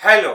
Hello,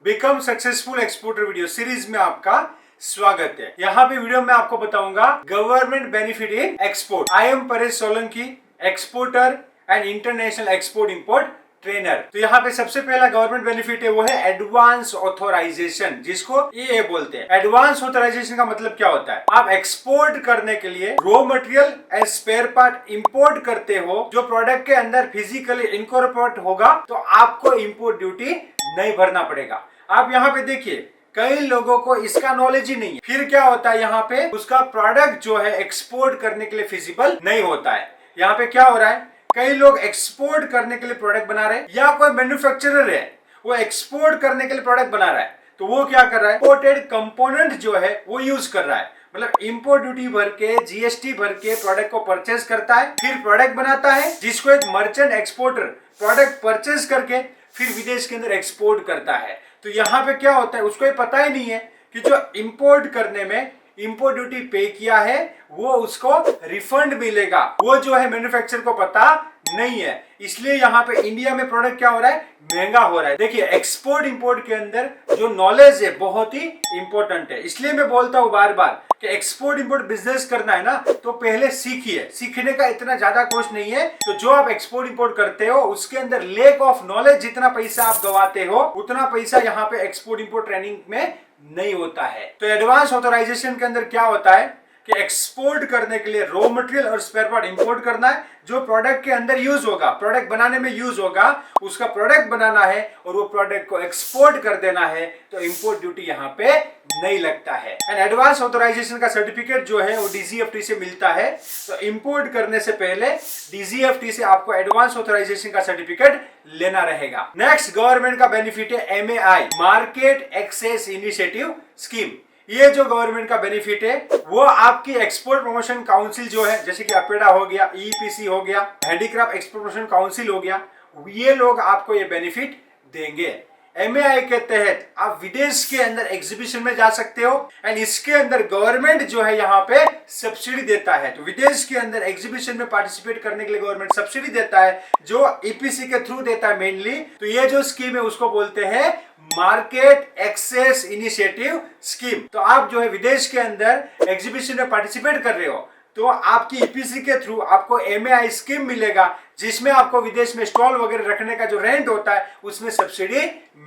become successful exporter video series में आपका स्वागत है। यहाँ पे वीडियो में आपको बताऊंगा government benefit in export. I am Paresh Solanki, exporter and international export import trainer. तो यहाँ पे सबसे पहला गवर्नमेंट बेनिफिट है वो है एडवांस ऑथोराइजेशन, जिसको EA बोलते हैं। एडवांस ऑथोराइजेशन का मतलब क्या होता है? आप एक्सपोर्ट करने के लिए raw material and spare part import करते हो, जो प्रोडक्ट के अंदर फिजिकली इनकॉर्पोरेट होगा, तो आपको इंपोर्ट ड्यूटी नहीं भरना पड़ेगा। आप यहाँ पे देखिए, कई लोगों को इसका नॉलेज ही नहीं है। फिर क्या होता है, यहाँ पे उसका प्रोडक्ट जो है एक्सपोर्ट करने के लिए फिजिबल नहीं होता है। यहाँ पे क्या हो रहा है, कई लोग एक्सपोर्ट करने के लिए प्रोडक्ट बना रहे हैं, या कोई मैन्युफैक्चरर है वो एक्सपोर्ट करने के लिए प्रोडक्ट बना रहा है, तो वो क्या कर रहा है, इंपोर्टेड कंपोनेंट जो है वो यूज कर रहा है। मतलब इंपोर्ट ड्यूटी भर के, GST भर के प्रोडक्ट को परचेज करता है, फिर प्रोडक्ट बनाता है, जिसको एक मर्चेंट एक्सपोर्टर प्रोडक्ट परचेज करके फिर विदेश के अंदर एक्सपोर्ट करता है। तो यहाँ पे क्या होता है, उसको ये पता ही नहीं है कि जो इंपोर्ट करने में इंपोर्ट ड्यूटी पे किया है वो उसको रिफंड मिलेगा, वो जो है मैन्युफैक्चरर को पता नहीं है। इसलिए यहाँ पे इंडिया में प्रोडक्ट क्या हो रहा है, महंगा हो रहा है। देखिए, एक्सपोर्ट इंपोर्ट के अंदर जो नॉलेज है बहुत ही इंपॉर्टेंट है। इसलिए मैं बोलता हूँ बार बार कि एक्सपोर्ट इंपोर्ट बिजनेस करना है ना, तो पहले सीखिए। सीखने का इतना ज्यादा कोर्स नहीं है। तो जो आप एक्सपोर्ट इंपोर्ट करते हो उसके अंदर लेक ऑफ नॉलेज, जितना पैसा आप गवाते हो उतना पैसा यहाँ पे एक्सपोर्ट इंपोर्ट ट्रेनिंग में नहीं होता है। तो एडवांस ऑथराइजेशन के अंदर क्या होता है कि एक्सपोर्ट करने के लिए रॉ मटेरियल और स्पेयर पार्ट इंपोर्ट करना है, जो प्रोडक्ट के अंदर यूज होगा, प्रोडक्ट बनाने में यूज होगा, उसका प्रोडक्ट बनाना है और वो प्रोडक्ट को एक्सपोर्ट कर देना है। तो इंपोर्ट ड्यूटी यहाँ पे नहीं लगता है। एंड एडवांस ऑथराइजेशन का सर्टिफिकेट जो है वो DGFT से मिलता है। तो इंपोर्ट करने से पहले DGFT से आपको एडवांस ऑथराइजेशन का सर्टिफिकेट लेना रहेगा। नेक्स्ट गवर्नमेंट का बेनिफिट है MAI, market access initiative scheme. ये जो गवर्नमेंट का बेनिफिट है वो आपकी एक्सपोर्ट प्रमोशन काउंसिल जो है, जैसे कि अपेडा हो गया, EPC हो गया, हैंडीक्राफ्ट एक्सपोर्ट प्रमोशन काउंसिल हो गया, ये लोग आपको ये बेनिफिट देंगे। MAI के तहत आप विदेश के अंदर एग्जीबिशन में जा सकते हो एंड इसके अंदर गवर्नमेंट जो है यहाँ पे सब्सिडी देता है। तो विदेश के अंदर एग्जीबिशन में पार्टिसिपेट करने के लिए गवर्नमेंट सब्सिडी देता है, जो EPC के थ्रू देता है मेनली। तो ये जो स्कीम है उसको बोलते हैं मार्केट एक्सेस इनिशिएटिव स्कीम। तो आप जो है विदेश के अंदर एग्जीबिशन में पार्टिसिपेट कर रहे हो, तो आपकी EPC के थ्रू आपको MAI स्कीम मिलेगा, जिसमें आपको विदेश में स्टॉल वगैरह रखने का जो रेंट होता है उसमें सब्सिडी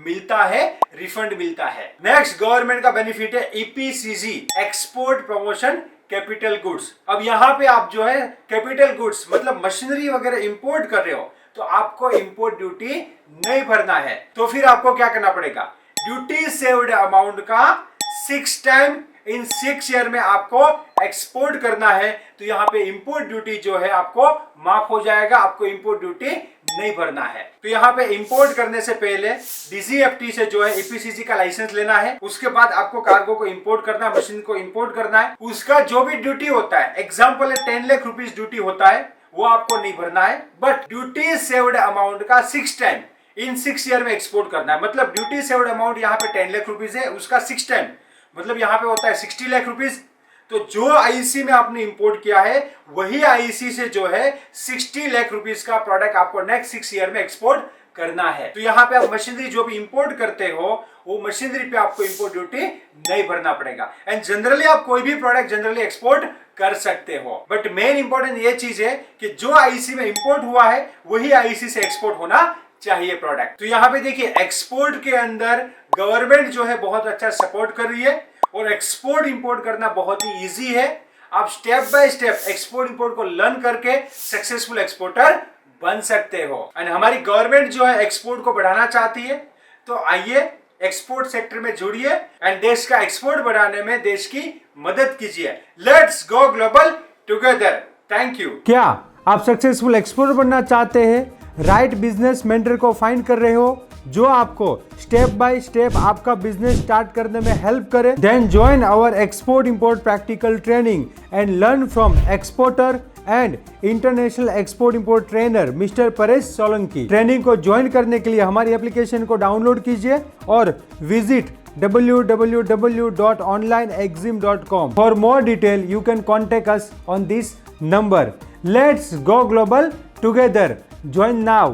मिलता है, रिफंड मिलता है। नेक्स्ट गवर्नमेंट का बेनिफिट है EPCG, export promotion capital goods. अब यहाँ पे आप जो है कैपिटल गुड्स मतलब मशीनरी वगैरह इंपोर्ट कर रहे हो, तो आपको इंपोर्ट ड्यूटी नहीं भरना है। तो फिर आपको क्या करना पड़ेगा, ड्यूटी सेव्ड अमाउंट का 6 टाइम इन 6 ईयर में आपको एक्सपोर्ट करना है। तो यहाँ पे इंपोर्ट ड्यूटी जो है आपको माफ हो जाएगा, आपको इंपोर्ट ड्यूटी नहीं भरना है। तो यहाँ पे इंपोर्ट करने से पहले DGFT से जो है EPCG का लाइसेंस लेना है। उसके बाद आपको कार्गो को इंपोर्ट करना है, मशीन को इंपोर्ट करना है। उसका जो भी ड्यूटी होता है, एग्जाम्पल 10 लाख रुपीज ड्यूटी होता है, वो आपको नहीं भरना है। बट ड्यूटी सेव्ड अमाउंट का 6 टाइम इन 6 ईयर में एक्सपोर्ट करना है। मतलब ड्यूटी सेव्ड अमाउंट यहाँ पे 10 लाख रुपीज है, उसका 6 टाइम मतलब यहाँ पे होता है 60 लाख रुपीज। तो जो IEC में आपने इंपोर्ट किया है वही IEC से जो है 60 लाख रुपीज का प्रोडक्ट आपको नेक्स्ट 6 ईयर में एक्सपोर्ट करना है। तो यहाँ पे आप मशीनरी जो भी इंपोर्ट करते हो वो मशीनरी पे आपको इंपोर्ट ड्यूटी नहीं भरना पड़ेगा। एंड जनरली आप कोई भी प्रोडक्ट जनरली एक्सपोर्ट कर सकते हो, बट मेन इंपॉर्टेंट ये चीज है कि जो IEC में इंपोर्ट हुआ है वही IEC से एक्सपोर्ट होना चाहिए प्रोडक्ट। तो यहाँ पे देखिए, एक्सपोर्ट के अंदर गवर्नमेंट जो है बहुत अच्छा सपोर्ट कर रही है और एक्सपोर्ट इंपोर्ट करना बहुत ही इजी है। आप step by step export import को लर्न करके सक्सेसफुल एक्सपोर्टर बन सकते हो। एंड हमारी गवर्नमेंट जो है एक्सपोर्ट को बढ़ाना चाहती है, तो आइए एक्सपोर्ट सेक्टर में जुड़िए एंड देश का एक्सपोर्ट बढ़ाने में देश की मदद कीजिए। Let's go global together. Thank you. क्या आप सक्सेसफुल एक्सपोर्टर बनना चाहते हैं? राइट बिजनेस मेंटर को फाइंड कर रहे हो जो आपको स्टेप बाय स्टेप आपका बिजनेस स्टार्ट करने में हेल्प करे? Then join our export import practical training and learn from exporter and international export import trainer mister Paresh Solanki. Training को ज्वाइन करने के लिए हमारी एप्लीकेशन को डाउनलोड कीजिए और visit www.onlineexim.com. For more detail, you can contact us on this number. Let's go global together. Join now.